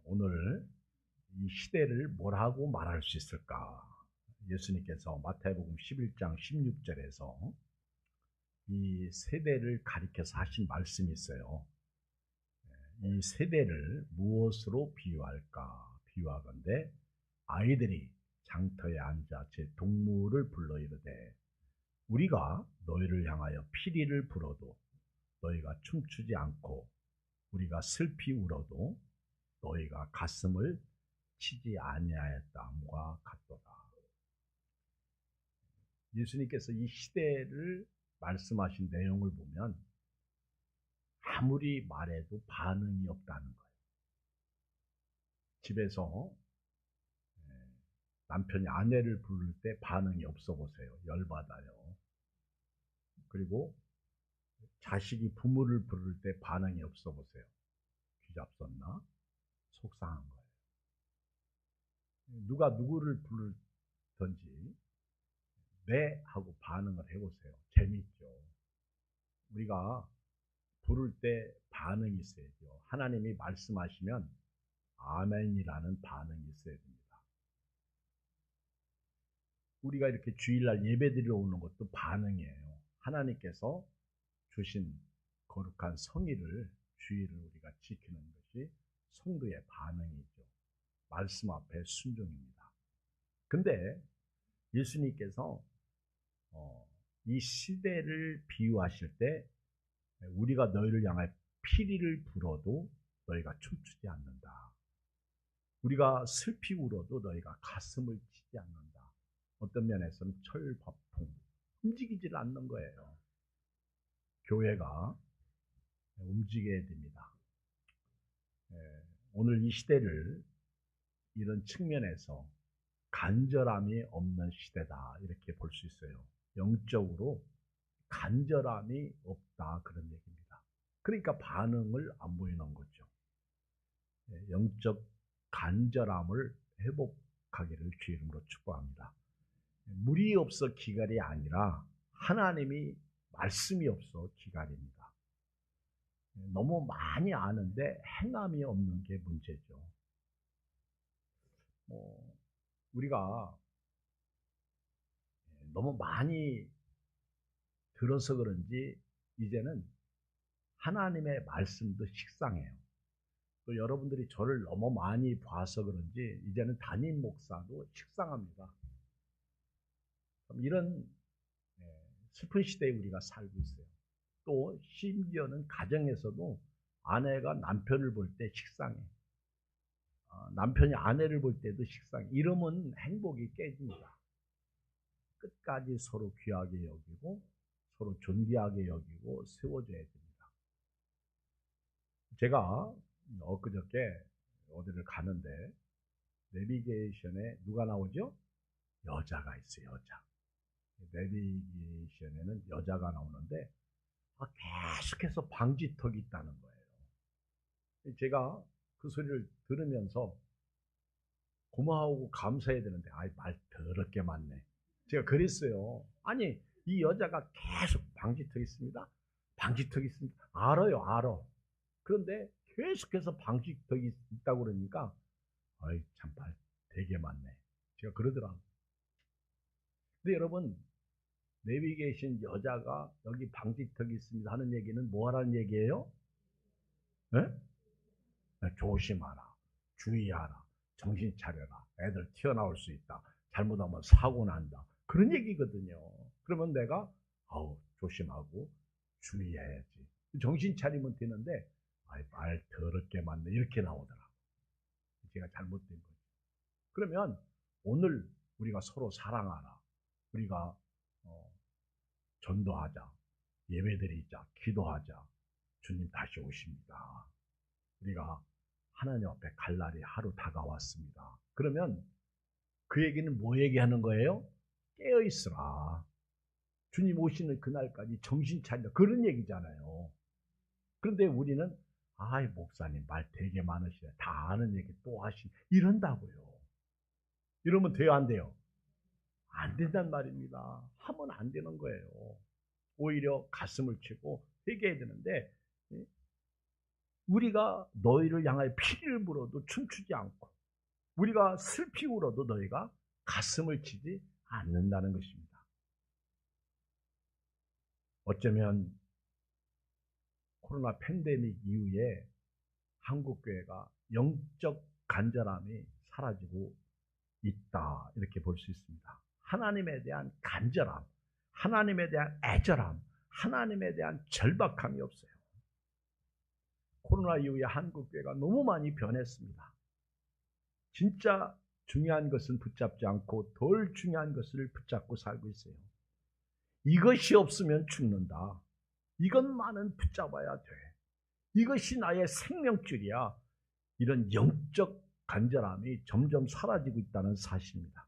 오늘 이 시대를 뭐라고 말할 수 있을까? 예수님께서 마태복음 11장 16절에서 이 세대를 가리켜서 하신 말씀이 있어요. 이 세대를 무엇으로 비유할까? 비유하건대 아이들이 장터에 앉아 제 동무를 불러 이르되 우리가 너희를 향하여 피리를 불어도 너희가 춤추지 않고 우리가 슬피 울어도 너희가 가슴을 치지 아니하였다함과 같도다. 예수님께서 이 시대를 말씀하신 내용을 보면 아무리 말해도 반응이 없다는 거예요. 집에서 남편이 아내를 부를 때 반응이 없어 보세요. 열받아요. 그리고 자식이 부모를 부를 때 반응이 없어 보세요. 귀잡섰나? 속상한 거예요. 누가 누구를 부르든지 네 하고 반응을 해보세요. 재밌죠. 우리가 부를 때 반응이 있어야죠. 하나님이 말씀하시면 아멘이라는 반응이 있어야 됩니다. 우리가 이렇게 주일날 예배드리러 오는 것도 반응이에요. 하나님께서 주신 거룩한 성의를, 주일을 우리가 지키는 것이 성도의 반응이죠. 말씀 앞에 순종입니다. 근데 예수님께서 이 시대를 비유하실 때 우리가 너희를 향해 피리를 불어도 너희가 춤추지 않는다. 우리가 슬피 울어도 너희가 가슴을 치지 않는다. 어떤 면에서는 철밥통, 움직이질 않는 거예요. 교회가 움직여야 됩니다. 오늘 이 시대를 이런 측면에서 간절함이 없는 시대다 이렇게 볼 수 있어요. 영적으로 간절함이 없다 그런 얘기입니다. 그러니까 반응을 안 보이는 거죠. 영적 간절함을 회복하기를 주 이름으로 축복합니다. 물이 없어 기갈이 아니라 하나님이 말씀이 없어 기갈입니다. 너무 많이 아는데 행함이 없는 게 문제죠. 우리가 너무 많이 들어서 그런지 이제는 하나님의 말씀도 식상해요. 또 여러분들이 저를 너무 많이 봐서 그런지 이제는 담임 목사도 식상합니다. 이런 슬픈 시대에 우리가 살고 있어요. 또 심지어는 가정에서도 아내가 남편을 볼 때 식상해. 남편이 아내를 볼 때도 식상해. 이러면 행복이 깨집니다. 끝까지 서로 귀하게 여기고 서로 존귀하게 여기고 세워줘야 됩니다. 제가 엊그저께 어디를 가는데 내비게이션에 누가 나오죠? 여자가 있어요. 여자. 내비게이션에는 여자가 나오는데 계속해서 방지턱이 있다는 거예요. 제가 그 소리를 들으면서 고마워하고 감사해야 되는데 말 더럽게 많네. 제가 그랬어요. 아니 이 여자가 계속 방지턱이 있습니다. 방지턱이 있습니다. 알아요. 알아. 그런데 계속해서 방지턱이 있다고 그러니까 참 말 되게 많네. 제가 그러더라고요. 근데 여러분 내비게이션 여자가 여기 방지턱이 있습니다 하는 얘기는 뭐 하라는 얘기예요? 네? 조심하라. 주의하라. 정신 차려라. 애들 튀어나올 수 있다. 잘못하면 사고 난다. 그런 얘기거든요. 그러면 내가 조심하고 주의해야지. 정신 차리면 되는데 말 더럽게 많네. 이렇게 나오더라. 제가 잘못된 거죠. 그러면 오늘 우리가 서로 사랑하라. 우리가 전도하자. 예배드리자. 기도하자. 주님 다시 오십니다. 우리가 하나님 앞에 갈 날이 하루 다가왔습니다. 그러면 그 얘기는 뭐 얘기하는 거예요? 깨어있으라. 주님 오시는 그날까지 정신 차리라. 그런 얘기잖아요. 그런데 우리는 목사님 말 되게 많으시네. 다 아는 얘기 또 하시네. 이런다고요. 이러면 돼요? 안 돼요? 안 된단 말입니다. 하면 안 되는 거예요. 오히려 가슴을 치고 회개해야 되는데 우리가 너희를 향하여 피를 불어도 춤추지 않고 우리가 슬피 울어도 너희가 가슴을 치지 않는다는 것입니다. 어쩌면 코로나 팬데믹 이후에 한국교회가 영적 간절함이 사라지고 있다, 이렇게 볼 수 있습니다. 하나님에 대한 간절함, 하나님에 대한 애절함, 하나님에 대한 절박함이 없어요. 코로나 이후에 한국교회가 너무 많이 변했습니다. 진짜 중요한 것은 붙잡지 않고 덜 중요한 것을 붙잡고 살고 있어요. 이것이 없으면 죽는다. 이것만은 붙잡아야 돼. 이것이 나의 생명줄이야. 이런 영적 간절함이 점점 사라지고 있다는 사실입니다.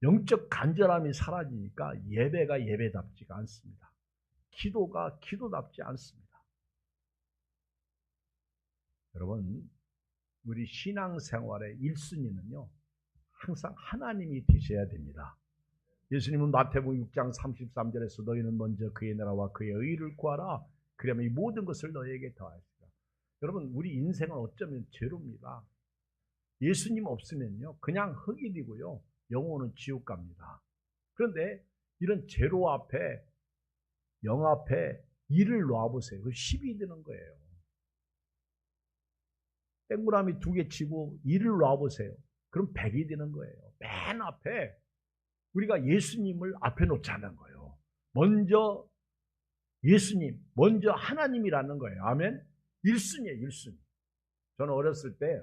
영적 간절함이 사라지니까 예배가 예배답지가 않습니다. 기도가 기도답지 않습니다. 여러분, 우리 신앙생활의 1순위는요, 항상 하나님이 되셔야 됩니다. 예수님은 마태복음 6장 33절에서 너희는 먼저 그의 나라와 그의 의를 구하라. 그러면 이 모든 것을 너희에게 더하시리라. 여러분, 우리 인생은 어쩌면 죄로입니다. 예수님 없으면요, 그냥 흙이 되고요, 영혼은 지옥 갑니다. 그런데 이런 죄로 앞에, 영 앞에 일을 놓아보세요. 그 10이 되는 거예요. 땡구라미 2개 치고 일을 놓아보세요. 그럼 100이 되는 거예요. 맨 앞에 우리가 예수님을 앞에 놓자는 거예요. 먼저 예수님, 먼저 하나님이라는 거예요. 아멘. 1순위예요, 1순위. 저는 어렸을 때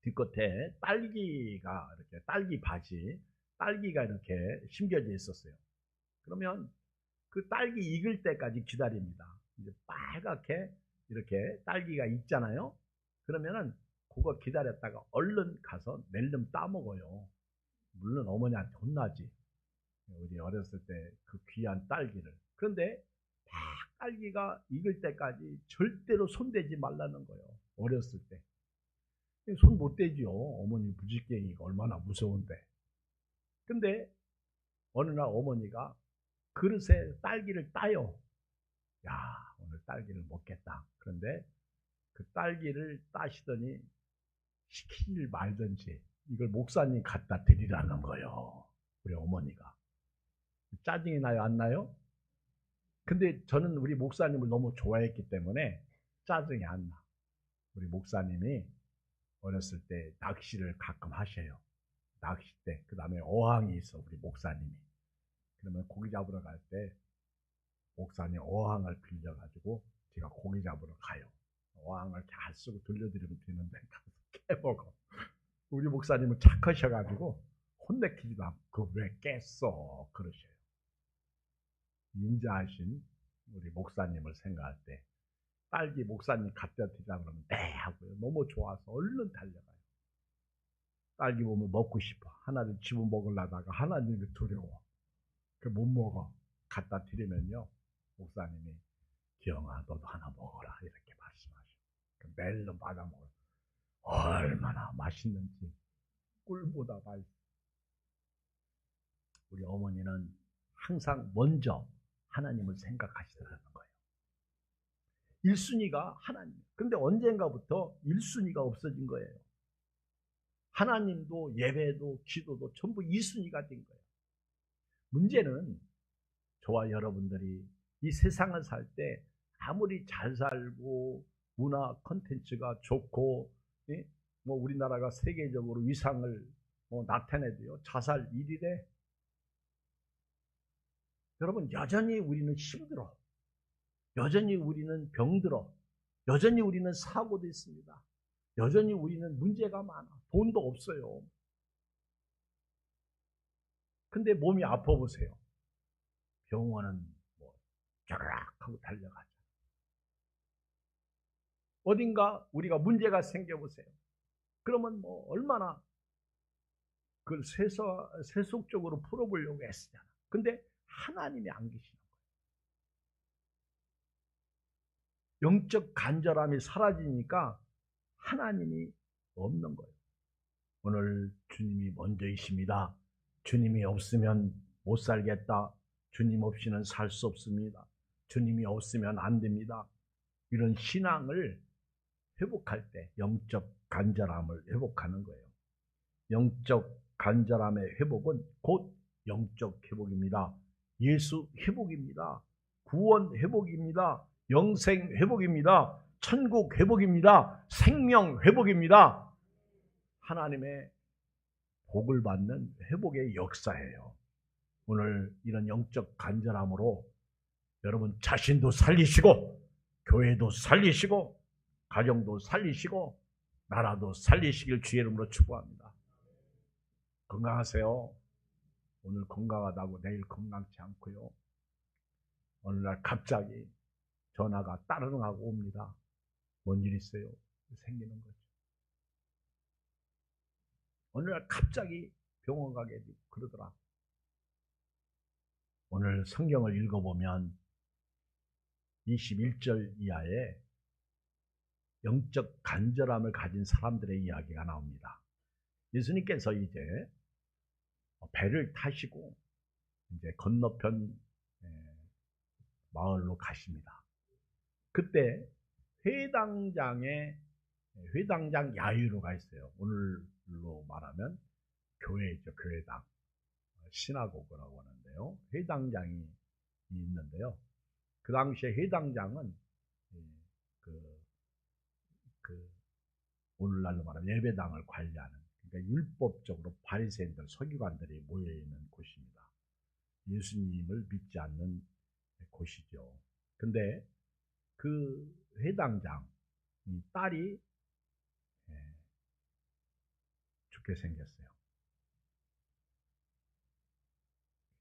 뒷겉에 딸기가 이렇게, 딸기 바지, 딸기가 이렇게 심겨져 있었어요. 그러면 그 딸기 익을 때까지 기다립니다. 이제 빨갛게 이렇게 딸기가 익잖아요. 그러면은 그거 기다렸다가 얼른 가서 낼름 따먹어요. 물론 어머니한테 혼나지. 우리 어렸을 때 그 귀한 딸기를. 그런데 딱 딸기가 익을 때까지 절대로 손대지 말라는 거예요. 어렸을 때. 손 못 대죠. 어머니 부지깽이가 얼마나 무서운데. 근데 어느 날 어머니가 그릇에 딸기를 따요. 야, 오늘 딸기를 먹겠다. 그런데 그 딸기를 따시더니 시키질 말든지 이걸 목사님 갖다 드리라는 거예요. 우리 어머니가. 짜증이 나요, 안 나요? 근데 저는 우리 목사님을 너무 좋아했기 때문에 짜증이 안 나. 우리 목사님이 어렸을 때 낚시를 가끔 하셔요. 낚싯대, 그 다음에 어항이 있어, 우리 목사님이. 그러면 고기 잡으러 갈 때 목사님 어항을 빌려가지고 제가 고기 잡으러 가요. 어항을 잘 쓰고 돌려드리면 되는데 가서 깨먹어. 우리 목사님은 착하셔가지고 혼내키지도 않고 그거 왜 깼어 그러셔요. 인자하신 우리 목사님을 생각할 때 딸기 목사님 갖다 드리라 그러면 네 하고요. 너무 좋아서 얼른 달려가요. 딸기 보면 먹고 싶어. 하나를 집어 먹으려다가 하나님이 두려워. 그 못 먹어. 갖다 드리면요, 목사님이 기영아 너도 하나 먹어라 이렇게 말씀하셔. 그 멜로 받아 먹어요. 얼마나 맛있는지 꿀보다 맛있어. 우리 어머니는 항상 먼저 하나님을 생각하시더라는 거예요. 1순위가 하나님. 근데 언젠가부터 1순위가 없어진 거예요. 하나님도 예배도 기도도 전부 2순위가 된 거예요. 문제는 저와 여러분들이 이 세상을 살 때 아무리 잘 살고 문화 콘텐츠가 좋고 뭐 우리나라가 세계적으로 위상을 나타내도요, 자살 1위래. 여러분, 여전히 우리는 힘들어. 여전히 우리는 병들어. 여전히 우리는 사고도 있습니다. 여전히 우리는 문제가 많아. 돈도 없어요. 근데 몸이 아파 보세요. 병원은 뭐 쫙 하고 달려가죠. 어딘가 우리가 문제가 생겨보세요. 그러면 뭐 얼마나 그걸 세속적으로 풀어보려고 애쓰잖아. 근데 하나님이 안 계시는 거예요. 영적 간절함이 사라지니까 하나님이 없는 거예요. 오늘 주님이 먼저이십니다. 주님이 없으면 못 살겠다. 주님 없이는 살 수 없습니다. 주님이 없으면 안 됩니다. 이런 신앙을 회복할 때 영적 간절함을 회복하는 거예요. 영적 간절함의 회복은 곧 영적 회복입니다. 예수 회복입니다. 구원 회복입니다. 영생 회복입니다. 천국 회복입니다. 생명 회복입니다. 하나님의 복을 받는 회복의 역사예요. 오늘 이런 영적 간절함으로 여러분 자신도 살리시고 교회도 살리시고 가정도 살리시고 나라도 살리시길 주의 이름으로 축복합니다. 건강하세요. 오늘 건강하다고 내일 건강치 않고요. 어느 날 갑자기 전화가 따르릉하고 옵니다. 뭔 일 있어요? 생기는 거죠. 어느 날 갑자기 병원 가게 되고 그러더라. 오늘 성경을 읽어보면 21절 이하에 영적 간절함을 가진 사람들의 이야기가 나옵니다. 예수님께서 이제 배를 타시고 이제 건너편 마을로 가십니다. 그때 회당장 야유로가 있어요. 오늘로 말하면 교회죠. 교회당. 시나고그라고 하는데요. 회당장이 있는데요. 그 당시에 회당장은 오늘날로 말하면 예배당을 관리하는, 그러니까 율법적으로 바리새인들, 서기관들이 모여 있는 곳입니다. 예수님을 믿지 않는 곳이죠. 근데 그 회당장 딸이 죽게 생겼어요.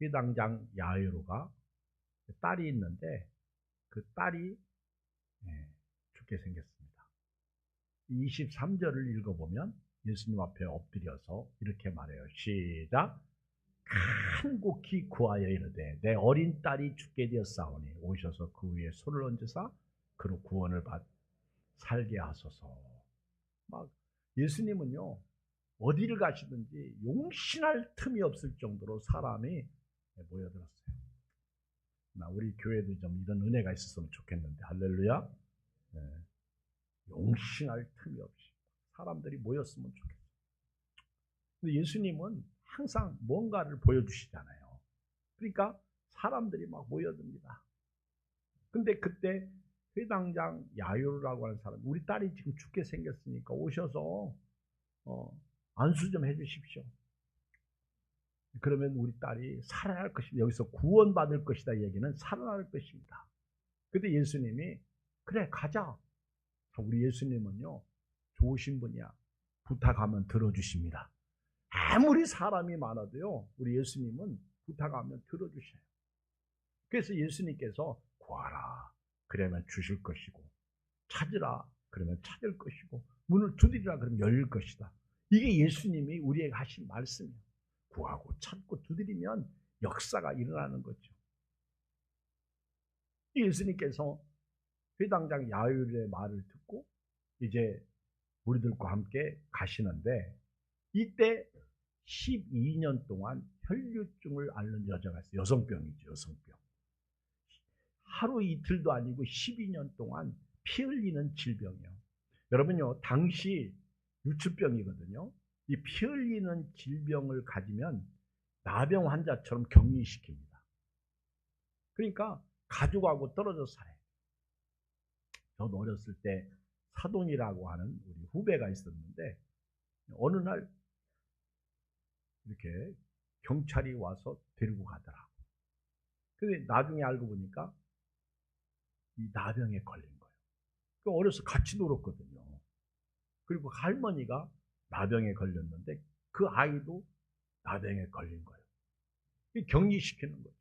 회당장 야이로가 딸이 있는데 그 딸이 죽게 생겼습니다. 23절을 읽어보면 예수님 앞에 엎드려서 이렇게 말해요. 시작. 간곡히 구하여 이르되 내 어린 딸이 죽게 되었사오니 오셔서 그 위에 손을 얹으사 그로 구원을 받 살게 하소서. 막 예수님은요 어디를 가시든지 용신할 틈이 없을 정도로 사람이 모여들었어요. 우리 교회도 좀 이런 은혜가 있었으면 좋겠는데 할렐루야. 용신할 틈이 없이 사람들이 모였으면 좋겠어요. 근데 예수님은 항상 뭔가를 보여주시잖아요. 그러니까 사람들이 막 모여듭니다. 근데 그때 회당장 야요라고 하는 사람, 우리 딸이 지금 죽게 생겼으니까 오셔서 안수 좀 해주십시오. 그러면 우리 딸이 살아날 것이다. 여기서 구원받을 것이다 얘기는 살아날 것입니다. 근데 예수님이 그래 가자. 우리 예수님은요 좋으신 분이야. 부탁하면 들어주십니다. 아무리 사람이 많아도요 우리 예수님은 부탁하면 들어주셔요. 그래서 예수님께서 구하라 그러면 주실 것이고 찾으라 그러면 찾을 것이고 문을 두드리라 그러면 열릴 것이다. 이게 예수님이 우리에게 하신 말씀이에요. 구하고 찾고 두드리면 역사가 일어나는 거죠. 예수님께서 회당장 야율의 말을 듣고 이제 우리들과 함께 가시는데 이때 12년 동안 혈류증을 앓는 여자가 있어요. 여성병이죠. 여성병. 하루 이틀도 아니고 12년 동안 피 흘리는 질병이에요. 여러분요 당시 유추병이거든요. 이 피 흘리는 질병을 가지면 나병 환자처럼 격리시킵니다. 그러니까 가족하고 떨어져 살아요. 저도 어렸을 때 사돈이라고 하는 우리 후배가 있었는데 어느 날 이렇게 경찰이 와서 데리고 가더라고. 근데 나중에 알고 보니까 이 나병에 걸린 거예요. 어려서 같이 놀았거든요. 그리고 할머니가 나병에 걸렸는데 그 아이도 나병에 걸린 거예요. 격리시키는 거죠.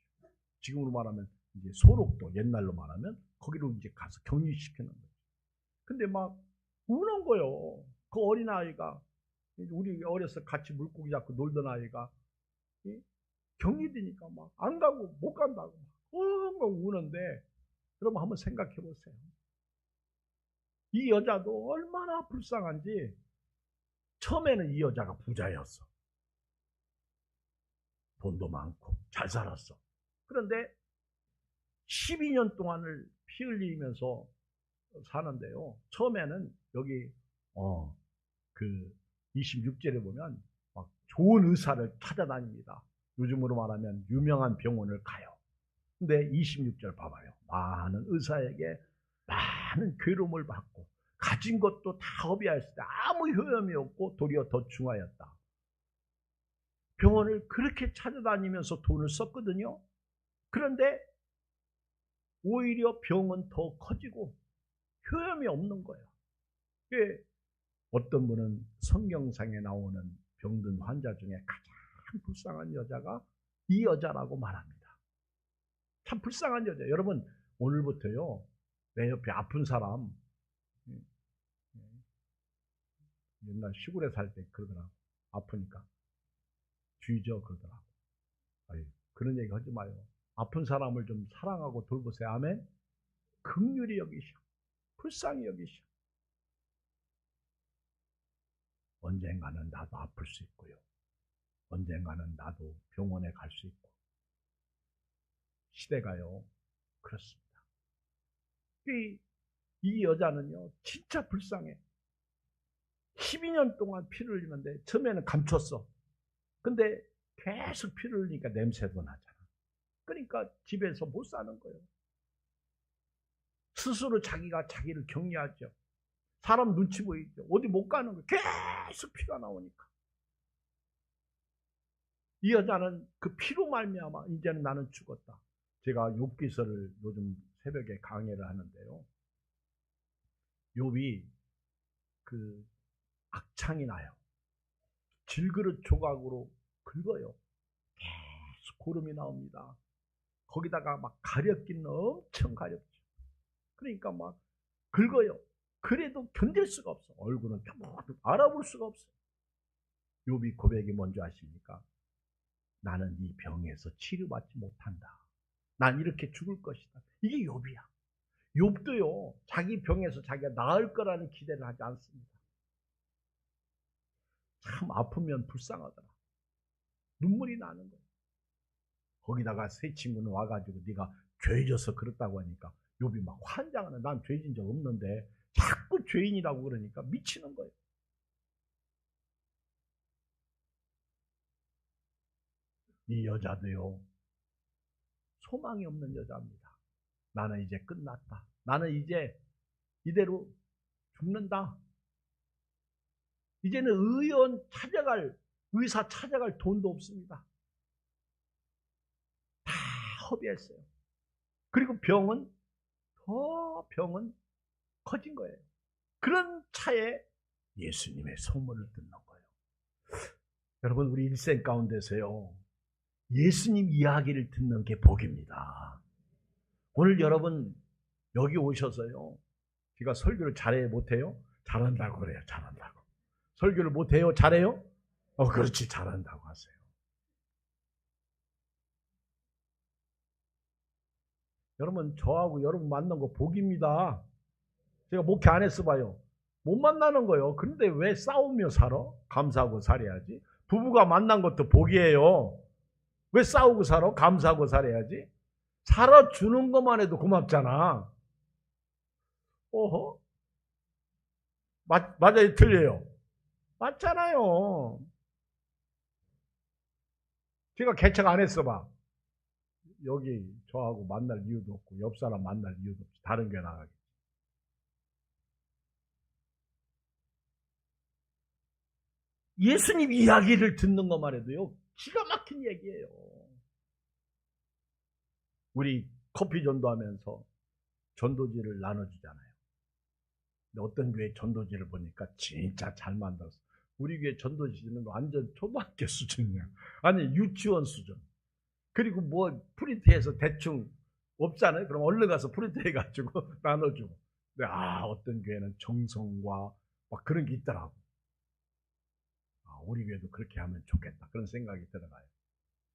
지금으로 말하면 이제 소록도 옛날로 말하면 거기로 이제 가서 격리시키는 거죠. 근데 막 우는 거예요. 그 어린 아이가 우리 어려서 같이 물고기 잡고 놀던 아이가 격리되니까 막 안 가고 못 간다고 막 우는데 여러분 한번 생각해 보세요. 이 여자도 얼마나 불쌍한지 처음에는 이 여자가 부자였어. 돈도 많고 잘 살았어. 그런데 12년 동안을 피 흘리면서 사는데요. 처음에는 여기 그 26절에 보면 막 좋은 의사를 찾아다닙니다. 요즘으로 말하면 유명한 병원을 가요. 근데 26절 봐봐요. 많은 의사에게 많은 괴로움을 받고 가진 것도 다 허비하였을 때 아무 효험이 없고 도리어 더 중하였다. 병원을 그렇게 찾아다니면서 돈을 썼거든요. 그런데 오히려 병은 더 커지고 효험이 없는 거예요. 어떤 분은 성경상에 나오는 병든 환자 중에 가장 불쌍한 여자가 이 여자라고 말합니다. 참 불쌍한 여자. 여러분 오늘부터요. 내 옆에 아픈 사람, 옛날 시골에 살 때 그러더라고. 아프니까 쥐죠 그러더라고. 아니, 그런 얘기 하지 마요. 아픈 사람을 좀 사랑하고 돌보세요. 아멘. 긍휼히 여기시오. 불쌍히 여기시오. 언젠가는 나도 아플 수 있고요. 언젠가는 나도 병원에 갈 수 있고. 시대가요. 그렇습니다. 이 여자는요. 진짜 불쌍해. 12년 동안 피를 흘리는데 처음에는 감췄어. 근데 계속 피를 흘리니까 냄새도 나잖아. 그러니까 집에서 못 사는 거예요. 스스로 자기가 자기를 격려하죠. 사람 눈치 보이죠. 어디 못 가는 거예요. 계속 피가 나오니까. 이 여자는 그 피로 말미암아 이제는 나는 죽었다. 제가 욥기서를 요즘 새벽에 강의를 하는데요. 욥이 그 악창이 나요. 질그릇 조각으로 긁어요. 계속 고름이 나옵니다. 거기다가 막 가렵기는 엄청 가렵죠. 그러니까 막 긁어요. 그래도 견딜 수가 없어. 얼굴은 알아볼 수가 없어. 욥이 고백이 뭔지 아십니까? 나는 이 병에서 치료받지 못한다. 난 이렇게 죽을 것이다. 이게 욥이야. 욥도요. 자기 병에서 자기가 나을 거라는 기대를 하지 않습니다. 참 아프면 불쌍하더라. 눈물이 나는 거예요. 거기다가 세 친구는 와가지고 네가 죄져서 그렇다고 하니까 욥이 막 환장하는. 난 죄진 적 없는데 자꾸 죄인이라고 그러니까 미치는 거예요. 이 여자도요. 소망이 없는 여자입니다. 나는 이제 끝났다. 나는 이제 이대로 죽는다. 이제는 의사 찾아갈 돈도 없습니다. 다 허비했어요. 그리고 병은 커진 거예요. 그런 차에 예수님의 소문을 듣는 거예요. 여러분 우리 일생 가운데서요. 예수님 이야기를 듣는 게 복입니다. 오늘 여러분 여기 오셔서요. 제가 설교를 잘해요? 못해요? 잘한다고 그래요. 잘한다고. 설교를 못해요? 잘해요? 그렇지. 잘한다고 하세요. 여러분 저하고 여러분 만난 거 복입니다. 제가 목회 안 했어 봐요. 못 만나는 거예요. 그런데 왜 싸우며 살아? 감사하고 살아야지. 부부가 만난 것도 복이에요. 왜 싸우고 살아? 감사하고 살아야지. 살아주는 것만 해도 고맙잖아. 어허? 맞아요? 틀려요? 맞잖아요. 제가 개척 안 했어 봐. 여기 저하고 만날 이유도 없고 옆 사람 만날 이유도 없이 다른 게 나가게. 예수님 이야기를 듣는 것만 해도요. 기가 막힌 얘기예요. 우리 커피 전도하면서 전도지를 나눠주잖아요. 근데 어떤 교회 전도지를 보니까 진짜 잘 만들었어. 우리 교회 전도지는 완전 초등학교 수준이야. 아니 유치원 수준. 그리고 뭐 프린트해서 대충 없잖아요. 그럼 얼른 가서 프린트해가지고 나눠주고. 근데 어떤 교회는 정성과 막 그런 게 있더라고. 우리 교회도 그렇게 하면 좋겠다. 그런 생각이 들어가요.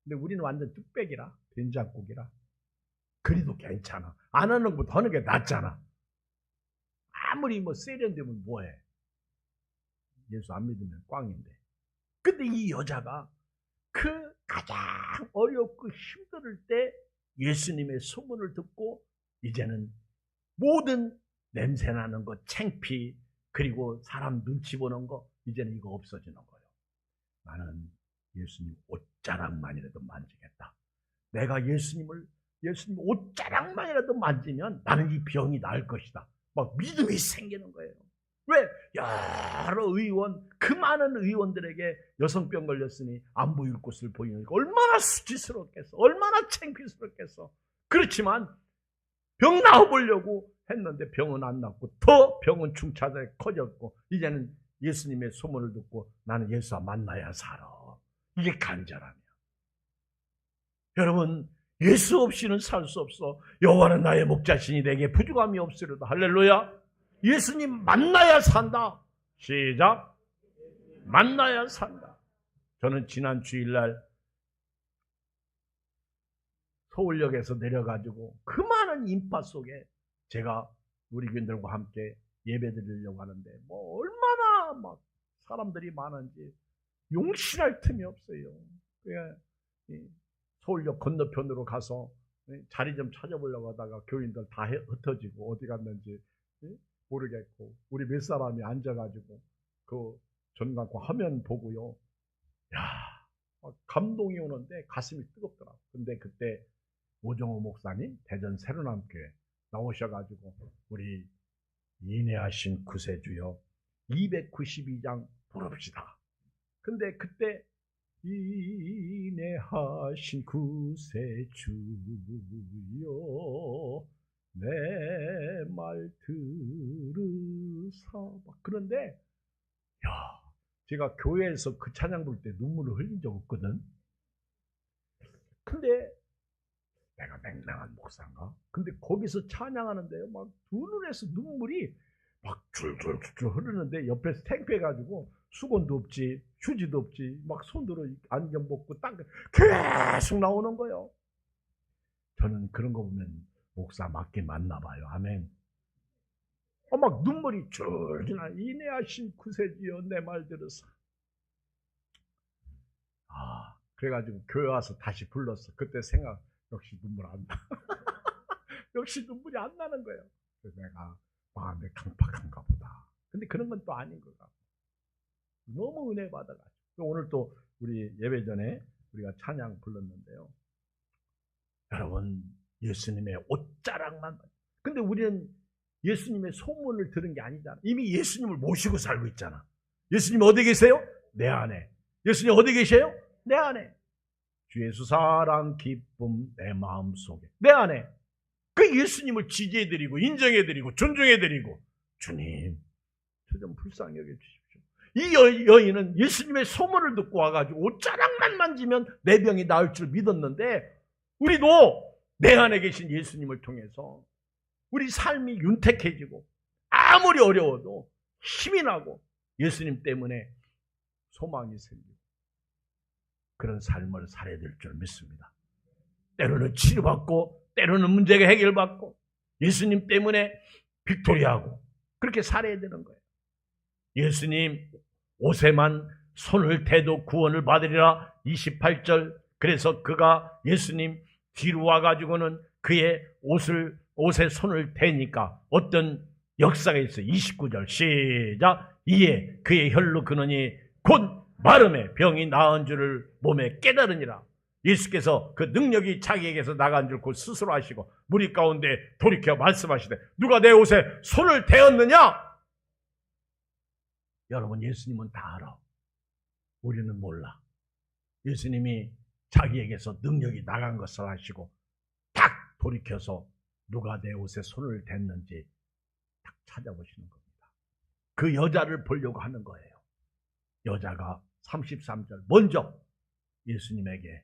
근데 우리는 완전 뚝배기라. 된장국이라. 그래도 괜찮아. 안 하는 것보다 하는 게 낫잖아. 아무리 뭐 세련되면 뭐해. 예수 안 믿으면 꽝인데. 근데 이 여자가 그 가장 어렵고 힘들 때 예수님의 소문을 듣고 이제는 모든 냄새나는 거, 창피, 그리고 사람 눈치 보는 거, 이제는 이거 없어지는 거예요. 나는 예수님 옷자락만이라도 만지겠다. 내가 예수님 옷자락만이라도 만지면 나는 이 병이 나을 것이다. 막 믿음이 생기는 거예요. 왜? 여러 의원, 그 많은 의원들에게 여성병 걸렸으니 안 보일 곳을 보이니까 얼마나 수치스럽겠어. 얼마나 창피스럽겠어. 그렇지만 병 나아보려고 했는데 병은 안 낫고 더 병은 중차대 커졌고 이제는 예수님의 소문을 듣고 나는 예수와 만나야 살아. 이게 간절함이야. 여러분, 예수 없이는 살 수 없어. 여호와는 나의 목자시니 내게 부족함이 없으리로다. 할렐루야. 예수님 만나야 산다. 시작. 만나야 산다. 저는 지난 주일날 서울역에서 내려가지고 그 많은 인파 속에 제가 우리 교인들과 함께 예배 드리려고 하는데 뭐 얼마나 막 사람들이 많은지 용신할 틈이 없어요. 서울역 건너편으로 가서 자리 좀 찾아보려고 하다가 교인들 다 흩어지고 어디 갔는지 모르겠고 우리 몇 사람이 앉아가지고 그 전광고 화면 보고요. 야, 감동이 오는데 가슴이 뜨겁더라. 근데 그때 오정호 목사님 대전 새로남교회 나오셔가지고 우리 인내하신 구세주여 292장 부릅시다. 근데 그때 인내하신 구세주여 내 말 들으사. 그런데 제가 교회에서 그 찬양 부를 때 눈물을 흘린 적 없거든. 근데 내가 맹랑한 목사인가? 근데 거기서 찬양하는데요, 막 두 눈에서 눈물이 막 줄줄줄 흐르는데 옆에서 창피해가지고 수건도 없지, 휴지도 없지, 막 손으로 안경 벗고 딱 계속 나오는 거예요. 저는 그런 거 보면 목사 맞긴 맞나 봐요. 아멘. 막 눈물이 줄줄 인내하신 구세주여 내 말 들으사. 그래가지고 교회 와서 다시 불렀어. 그때 생각 역시 눈물 안 나. 역시 눈물이 안 나는 거예요. 그래서 내가 마음이 강팍한가 보다. 근데 그런 건 또 아닌 것 같고 너무 은혜 받아가지고 오늘 또 우리 예배 전에 우리가 찬양 불렀는데요. 여러분 예수님의 옷자락만. 근데 우리는 예수님의 소문을 들은 게 아니잖아. 이미 예수님을 모시고 살고 있잖아. 예수님 어디 계세요? 내 안에. 예수님 어디 계세요? 내 안에. 주 예수 사랑 기쁨 내 마음속에. 내 안에. 그 예수님을 지지해드리고 인정해드리고 존중해드리고 주님 저 좀 불쌍히 여겨주십시오. 이 여인은 예수님의 소문을 듣고 와가지고 옷자락만 만지면 내 병이 나을 줄 믿었는데 우리도 내 안에 계신 예수님을 통해서 우리 삶이 윤택해지고 아무리 어려워도 힘이 나고 예수님 때문에 소망이 생기고 그런 삶을 살아야 될 줄 믿습니다. 때로는 치료받고 때로는 문제가 해결받고 예수님 때문에 빅토리하고 그렇게 살아야 되는 거예요. 예수님 옷에만 손을 대도 구원을 받으리라 28절. 그래서 그가 예수님 뒤로 와가지고는 그의 옷에 손을 대니까 어떤 역사가 있어요. 29절 시작. 이에 그의 혈로 그느니 곧 마름에 병이 나은 줄을 몸에 깨달으니라. 예수께서 그 능력이 자기에게서 나간 줄 곧 스스로 하시고 무리 가운데 돌이켜 말씀하시되 누가 내 옷에 손을 대었느냐? 여러분 예수님은 다 알아. 우리는 몰라. 예수님이 자기에게서 능력이 나간 것을 하시고 딱 돌이켜서 누가 내 옷에 손을 댔는지 딱 찾아보시는 겁니다. 그 여자를 보려고 하는 거예요. 여자가 33절 먼저 예수님에게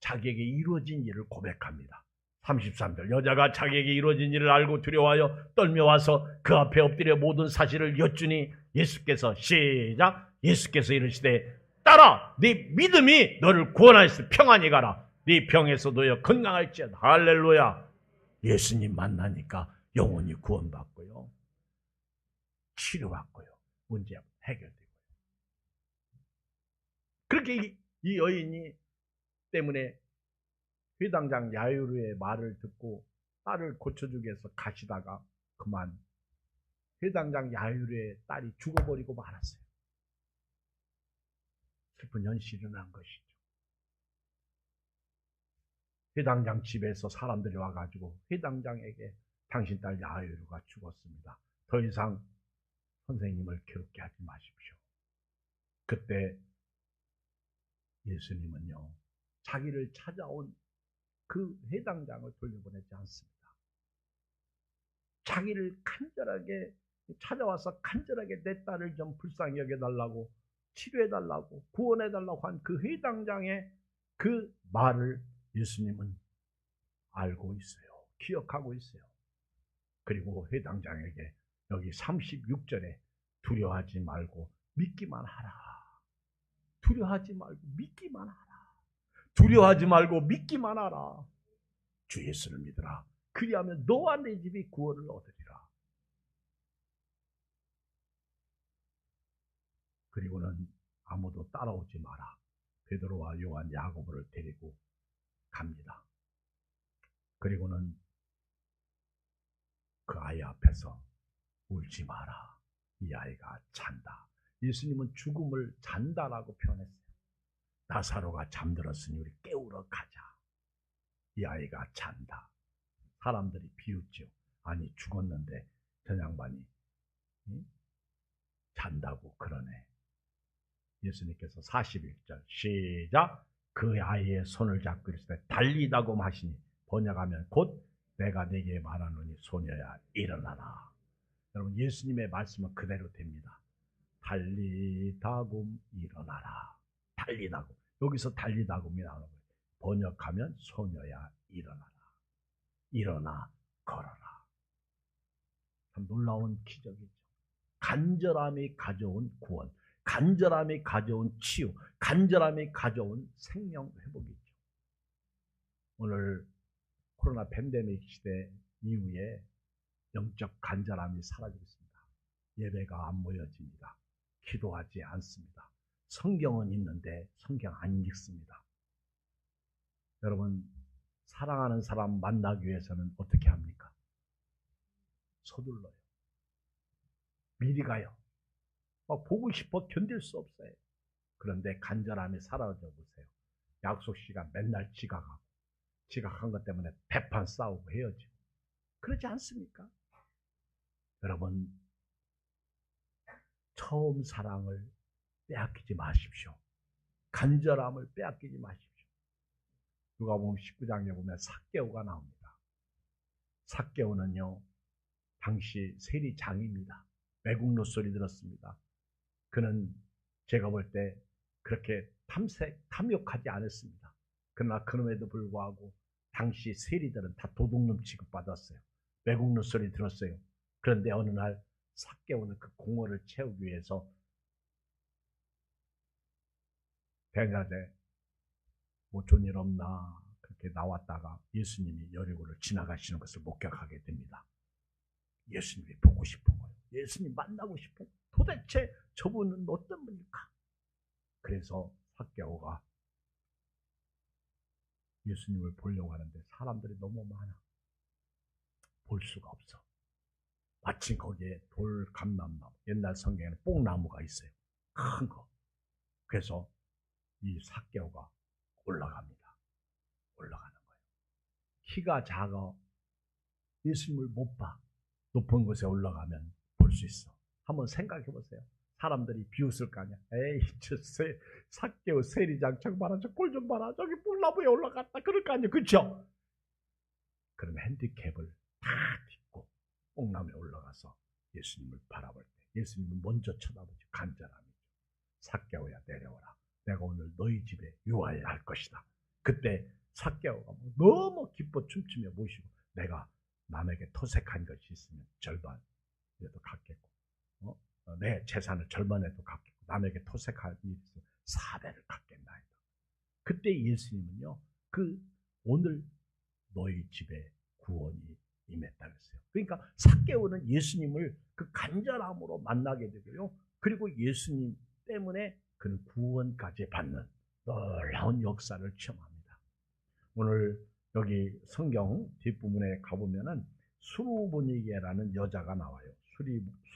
자기에게 이루어진 일을 고백합니다. 33절 여자가 자기에게 이루어진 일을 알고 두려워하여 떨며 와서 그 앞에 엎드려 모든 사실을 여쭈니 예수께서 시작. 예수께서 이르시되 따라 네 믿음이 너를 구원하였으니 평안히 가라. 네 병에서 놓여 건강할지어다. 할렐루야. 예수님 만나니까 영혼이 구원받고요. 치료받고요. 문제가 해결되고요. 그렇게 이 여인이 때문에 회당장 야이로의 말을 듣고 딸을 고쳐주기 위해서 가시다가 그만 회당장 야유르의 딸이 죽어버리고 말았어요. 슬픈 현실이 일어난 것이죠. 회당장 집에서 사람들이 와가지고 회당장에게 당신 딸 야유르가 죽었습니다. 더 이상 선생님을 괴롭게 하지 마십시오. 그때 예수님은요, 자기를 찾아온 그 회당장을 돌려보내지 않습니다. 자기를 간절하게 찾아와서 간절하게 내 딸을 좀 불쌍히 여겨달라고, 치료해달라고, 구원해달라고 한 그 회당장의 그 말을 예수님은 알고 있어요. 기억하고 있어요. 그리고 회당장에게 여기 36절에 두려워하지 말고 믿기만 하라. 두려워하지 말고 믿기만 하라. 두려워하지 말고 믿기만 하라. 주 예수를 믿으라. 그리하면 너와 내 집이 구원을 얻으리라. 그리고는 아무도 따라오지 마라. 베드로와 요한, 야고보를 데리고 갑니다. 그리고는 그 아이 앞에서 울지 마라. 이 아이가 잔다. 예수님은 죽음을 잔다라고 표현했어요. 나사로가 잠들었으니 우리 깨우러 가자. 이 아이가 잔다. 사람들이 비웃죠. 아니 죽었는데 저 양반이 잔다고 그러네. 예수님께서 41절 시작. 그 아이의 손을 잡고 있을 때 달리다고 하시니 번역하면 곧 내가 네게 말하노니 소녀야 일어나라. 여러분 예수님의 말씀은 그대로 됩니다. 달리다굼 일어나라. 달리다굼. 여기서 달리다굼이 나오는 거예요. 번역하면 소녀야 일어나라. 일어나 걸어라. 참 놀라운 기적이죠. 간절함이 가져온 구원, 간절함이 가져온 치유, 간절함이 가져온 생명 회복이죠. 오늘 코로나 팬데믹 시대 이후에 영적 간절함이 사라지고 있습니다. 예배가 안 모여집니다. 기도하지 않습니다. 성경은 있는데 성경 안 읽습니다. 여러분 사랑하는 사람 만나기 위해서는 어떻게 합니까? 서둘러요. 미리 가요. 막 보고 싶어 견딜 수 없어요. 그런데 간절함이 사라져 보세요. 약속 시간 맨날 지각하고 지각한 것 때문에 대판 싸우고 헤어지고 그러지 않습니까? 여러분 처음 사랑을 빼앗기지 마십시오. 간절함을 빼앗기지 마십시오. 누가복음 19장에 보면 삭개오가 나옵니다. 삭개오는요 당시 세리장입니다. 외국노 소리 들었습니다. 그는 제가 볼 때 그렇게 탐욕하지 않았습니다. 그러나 그럼에도 불구하고 당시 세리들은 다 도둑놈 취급받았어요. 외국노 소리 들었어요. 그런데 어느 날 삭개오는 그 공허를 채우기 위해서 대낮에 뭐 좋은 일 없나 그렇게 나왔다가 예수님이 여리고를 지나가시는 것을 목격하게 됩니다. 예수님이 보고 싶은 거예요. 예수님 만나고 싶은 거예요. 도대체 저분은 어떤 분일까? 그래서 삭개오가 예수님을 보려고 하는데 사람들이 너무 많아. 볼 수가 없어. 마침 거기에 돌감람나무, 옛날 성경에는 뽕나무가 있어요. 큰 거. 그래서 이 삭개오가 올라갑니다. 올라가는 거예요. 키가 작아 예수님을 못 봐. 높은 곳에 올라가면 볼 수 있어. 한번 생각해 보세요. 사람들이 비웃을 거 아니야. 에이, 저 삭개오 세리장 저거 봐라, 저 꼴 좀 봐라, 저기 뽕나무에 올라갔다 그럴 거 아니에요. 그렇죠? 그럼 핸디캡을 다 딛고 뽕나무에 올라가서 예수님을 바라볼 때 예수님은 먼저 쳐다보죠. 간절함이죠. 삭개오야 내려오라. 내가 오늘 너희 집에 유하할 것이다. 그때 삭개오가 너무 기뻐 춤추며 모시고 내가 남에게 토색한 것이 있으면 절반이라도 갖겠고 내 재산을 절반에도 갖겠고 남에게 토색한 일이 있으면 4배를 갖겠나이다. 그때 예수님은요 오늘 너희 집에 구원이 임했다 그랬어요. 그러니까 삭개오는 예수님을 그 간절함으로 만나게 되고요. 그리고 예수님 때문에 그는 구원까지 받는 놀라운 역사를 체험합니다. 오늘 여기 성경 뒷부분에 가보면은 수르보니게라는 여자가 나와요.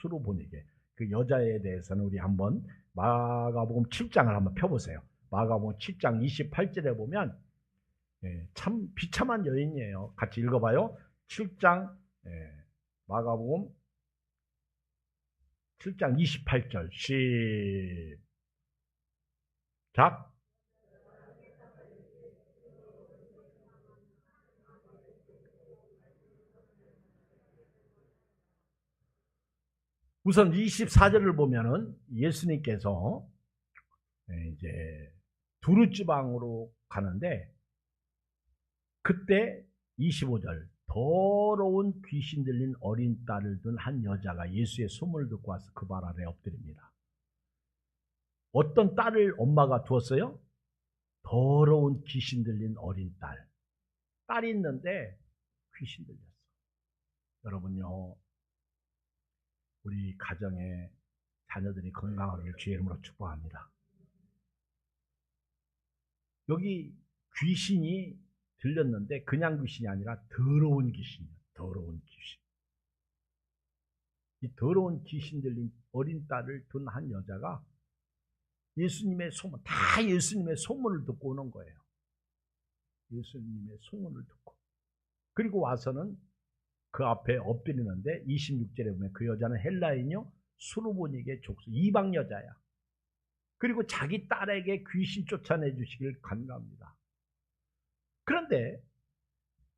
수르보니게. 그 여자에 대해서는 우리 한번 마가복음 7장을 한번 펴보세요. 마가복음 7장 28절에 보면 참 비참한 여인이에요. 같이 읽어봐요. 7장 마가복음 7장 28절 시작. 우선 24절을 보면은 예수님께서 이제 두루 지방으로 가는데 그때 25절 더러운 귀신 들린 어린 딸을 둔 한 여자가 예수의 소문을 듣고 와서 그 발 아래 엎드립니다. 어떤 딸을 엄마가 두었어요? 더러운 귀신 들린 어린 딸. 딸이 있는데 귀신 들렸어. 여러분요, 우리 가정에 자녀들이 건강하길 주의 이름으로 축복합니다. 여기 귀신이 들렸는데 그냥 귀신이 아니라 더러운 귀신이에요. 더러운 귀신. 이 더러운 귀신 들린 어린 딸을 둔 한 여자가 예수님의 소문, 다 예수님의 소문을 듣고 오는 거예요. 예수님의 소문을 듣고. 그리고 와서는 그 앞에 엎드리는데 26절에 보면 그 여자는 헬라인이요 수르보니게 족속 이방 여자야. 그리고 자기 딸에게 귀신 쫓아내 주시길 간구합니다. 그런데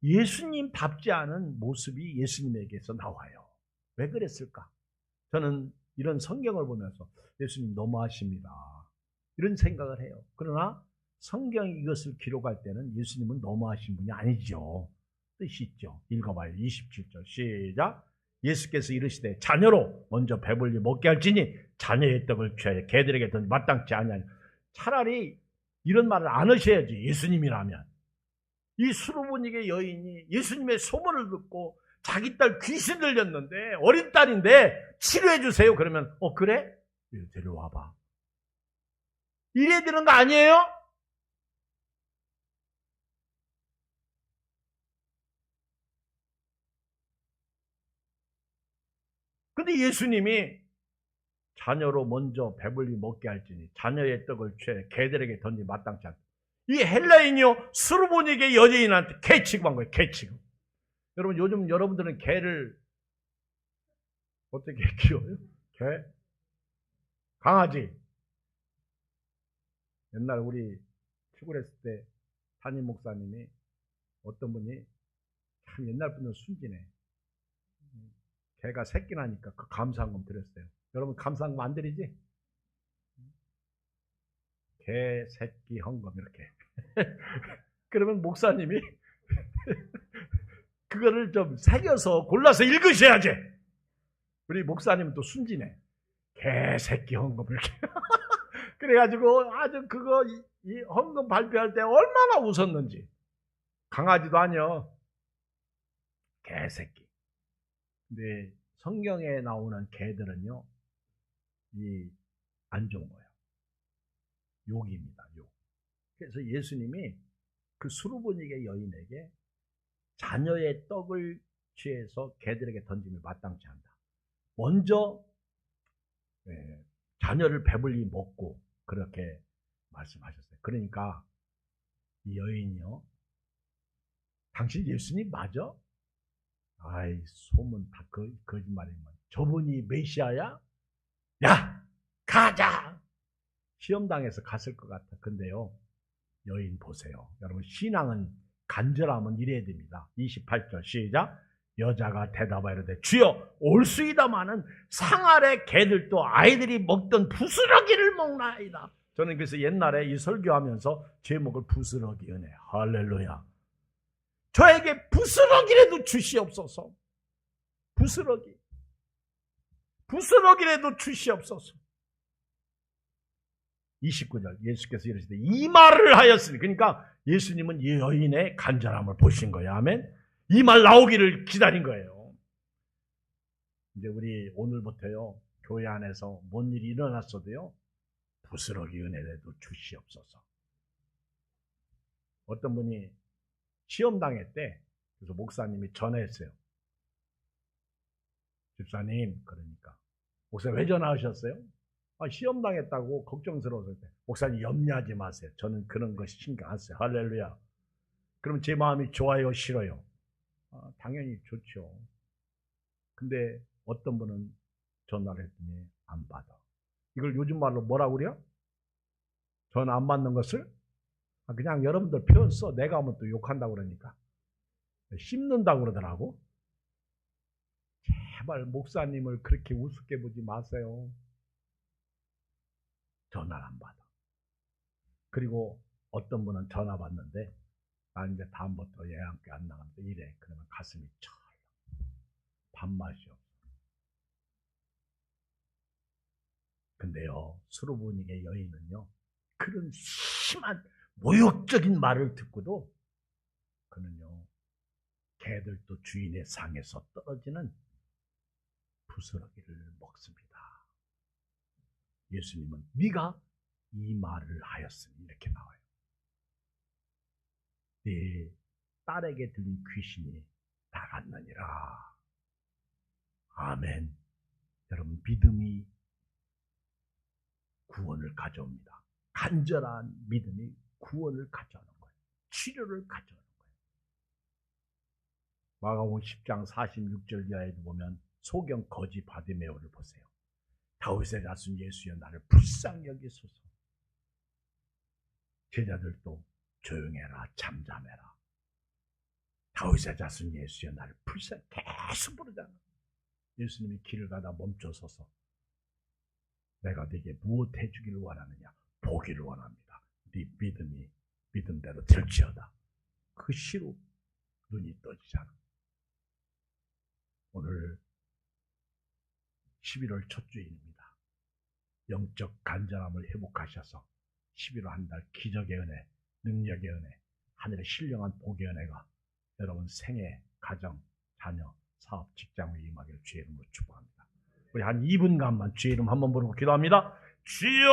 예수님답지 않은 모습이 예수님에게서 나와요. 왜 그랬을까? 저는 이런 성경을 보면서 예수님 너무하십니다, 이런 생각을 해요. 그러나 성경이 이것을 기록할 때는 예수님은 너무하신 분이 아니죠. 뜻이 있죠. 읽어봐요. 27절 시작. 예수께서 이르시되 자녀로 먼저 배불리 먹게 할지니 자녀의 떡을 취하여 개들에게 던지 마땅치 아니하니. 차라리 이런 말을 안 하셔야지. 예수님이라면. 이 수르보니게 여인이 예수님의 소문을 듣고 자기 딸 귀신 들렸는데 어린 딸인데 치료해 주세요. 그러면 그래? 데려와봐. 이래야 되는 거 아니에요? 근데 예수님이 자녀로 먼저 배불리 먹게 할지니 자녀의 떡을 취해 개들에게 던지 마땅치 않다. 이 헬라인이요 수르보니게 여인한테 개 취급한 거예요. 개 취급. 여러분 요즘 여러분들은 개를 어떻게 키워요? 개? 강아지. 옛날 우리 시골했을 때 담임 목사님이 어떤 분이 참 옛날 분은 순진해. 개가 새끼 나니까 그 감사한금 드렸어요. 여러분 감사한금 안 드리지? 개 새끼 헌금 이렇게. 그러면 목사님이 그거를 좀 새겨서 골라서 읽으셔야지. 우리 목사님은 또 순진해. 개 새끼 헌금 이렇게. 그래가지고 아주 그거 이 헌금 발표할 때 얼마나 웃었는지. 강아지도 아니요. 개 새끼. 근데 성경에 나오는 개들은요, 안 좋은 거예요. 욕입니다, 욕. 그래서 예수님이 그 수르보니게 여인에게 자녀의 떡을 취해서 개들에게 던지면 마땅치 않다. 먼저 자녀를 배불리 먹고 그렇게 말씀하셨어요. 그러니까 이 여인이요, 당신 예수님 맞아? 아이, 소문 다 거짓말이면. 저분이 메시아야? 야, 가자! 시험당해서 갔을 것 같아. 근데요, 여인 보세요. 여러분, 신앙은 간절하면 이래야 됩니다. 28절 시작. 여자가 대답하여 이르되 주여 올수이다마는 상 아래 개들도 아이들이 먹던 부스러기를 먹나이다. 저는 그래서 옛날에 이 설교하면서 제목을 부스러기 은혜. 할렐루야. 저에게 부스러기라도 주시옵소서. 부스러기라도 주시옵소서. 29절 예수께서 이르시되 이 말을 하였으니, 그러니까 예수님은 이 여인의 간절함을 보신 거예요. 아멘. 이 말 나오기를 기다린 거예요. 이제 우리 오늘부터요, 교회 안에서 뭔 일이 일어났어도요, 부스러기 은혜라도 주시옵소서. 어떤 분이 시험 당했대. 그래서 목사님이 전화했어요. 집사님, 그러니까 목사님 왜 전화하셨어요? 시험 당했다고 걱정스러워서. 목사님 염려하지 마세요. 저는 그런 거 신경 안 써요. 할렐루야. 그럼 제 마음이 좋아요, 싫어요? 당연히 좋죠. 근데 어떤 분은 전화를 했더니 안 받아. 이걸 요즘 말로 뭐라고 그래요? 전화 안 받는 것을? 그냥 여러분들 표현 써. 내가 하면 또 욕한다고 그러니까. 씹는다고 그러더라고. 제발 목사님을 그렇게 우습게 보지 마세요. 전화를 안 받아. 그리고 어떤 분은 전화 받는데 나 이제 다음부터 예약계 안 나간다 이래. 그러면 가슴이 철 밥맛이 없어. 근데요, 수로보니게 여인은요, 그런 심한 모욕적인 말을 듣고도 그는요, 개들도 주인의 상에서 떨어지는 부스러기를 먹습니다. 예수님은 네가 이 말을 하였으니 이렇게 나와요. 네 딸에게 들린 귀신이 나갔느니라. 아멘. 여러분, 믿음이 구원을 가져옵니다. 간절한 믿음이 구원을 가져오는 거예요. 치료를 가져오는 거예요. 마가복음 10장 46절 이하에도 보면 소경 거지 바디메오를 보세요. 다윗의 자손 예수여 나를 불쌍히 여기소서. 제자들도 조용해라 잠잠해라. 다윗의 자손 예수여 나를 불쌍히 계속 부르잖아. 예수님이 길을 가다 멈춰서서 내가 네게 무엇 해주기를 원하느냐? 보기를 원합니다. 네 믿음이 믿음대로 될지어다. 그 시로 눈이 떠지잖아. 오늘 11월 첫 주일입니다. 영적 간절함을 회복하셔서 11월 한 달 기적의 은혜, 능력의 은혜, 하늘의 신령한 복의 은혜가 여러분 생애, 가정, 자녀, 사업, 직장에 임하기를 주의 이름으로 축복합니다. 우리 한 2분간만 주의 이름 한번 부르고 기도합니다. 주여!